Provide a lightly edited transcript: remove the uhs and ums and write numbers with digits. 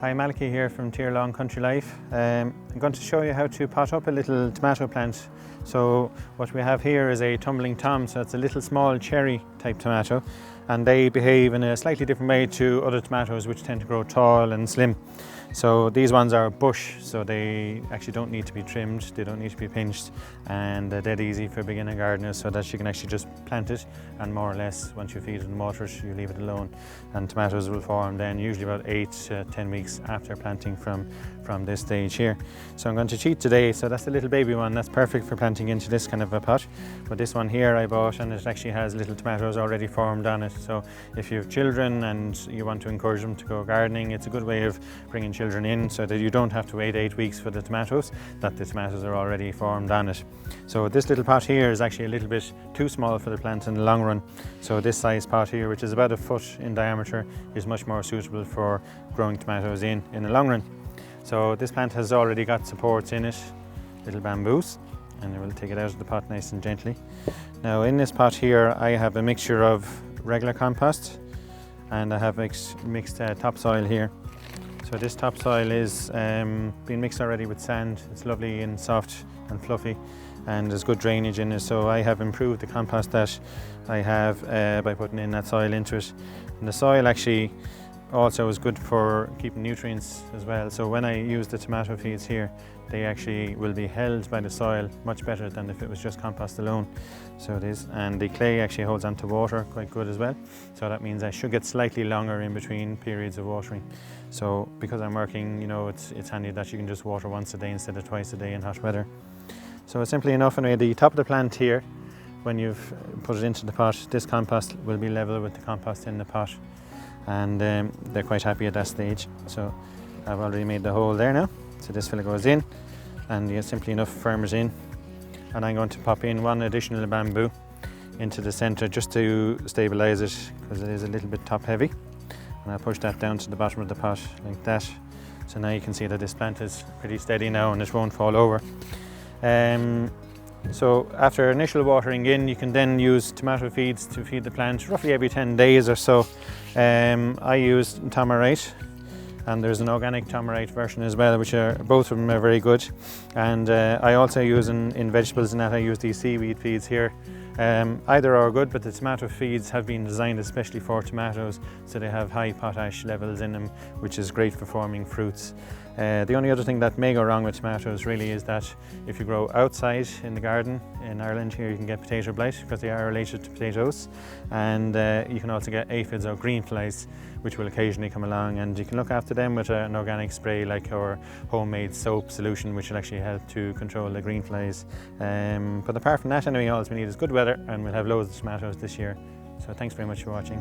Hi, Malachy here from Long Country Life. I'm going to show you how to pot up a little tomato plant. So what we have here is a Tumbling Tom, so it's a little small cherry type tomato, and they behave in a slightly different way to other tomatoes which tend to grow tall and slim. So these ones are bush, so they actually don't need to be trimmed, they don't need to be pinched, and they're dead easy for beginner gardeners, so that you can actually just plant it, and more or less once you feed it and water it, you leave it alone, and tomatoes will form then usually about 8 to 10 weeks after planting from this stage here. So I'm going to cheat today, so that's the little baby one, that's perfect for planting into this kind of a pot. But this one here I bought, and it actually has little tomatoes already formed on it, so if you have children and you want to encourage them to go gardening, it's a good way of bringing children in so that you don't have to wait 8 weeks for the tomatoes, that the tomatoes are already formed on it. So this little pot here is actually a little bit too small for the plant in the long run. So this size pot here, which is about 1 foot in diameter, is much more suitable for growing tomatoes in the long run. So this plant has already got supports in it, little bamboos, and I will take it out of the pot nice and gently. Now in this pot here I have a mixture of regular compost, and I have mixed topsoil here. So this topsoil is been mixed already with sand. It's lovely and soft and fluffy, and there's good drainage in it. So I have improved the compost that I have by putting in that soil into it. And the soil actually also is good for keeping nutrients as well. So when I use the tomato feeds here, they actually will be held by the soil much better than if it was just compost alone. So it is, and the clay actually holds onto water quite good as well. So that means I should get slightly longer in between periods of watering. So because I'm working, you know, it's handy that you can just water once a day instead of twice a day in hot weather. So simply enough, anyway, the top of the plant here, when you've put it into the pot, this compost will be level with the compost in the pot, and they're quite happy at that stage. So I've already made the hole there now. So this fella goes in, and you simply enough firm it in, and I'm going to pop in 1 additional bamboo into the centre just to stabilise it, because it is a little bit top heavy, and I'll push that down to the bottom of the pot like that. So now you can see that this plant is pretty steady now and it won't fall over. So after initial watering in, you can then use tomato feeds to feed the plant roughly every 10 days or so. I use Tamarite, and there's an organic Tamarite version as well, which are both of them are very good. And I also use in vegetables, and that I use these seaweed feeds here. Either are good, but the tomato feeds have been designed especially for tomatoes, so they have high potash levels in them, which is great for forming fruits. The only other thing that may go wrong with tomatoes really is that if you grow outside in the garden, in Ireland here you can get potato blight because they are related to potatoes, and you can also get aphids or green flies, which will occasionally come along, and you can look after them with an organic spray like our homemade soap solution, which will actually help to control the green flies. But apart from that, anyway, all we need is good weather, and we'll have loads of tomatoes this year. So thanks very much for watching.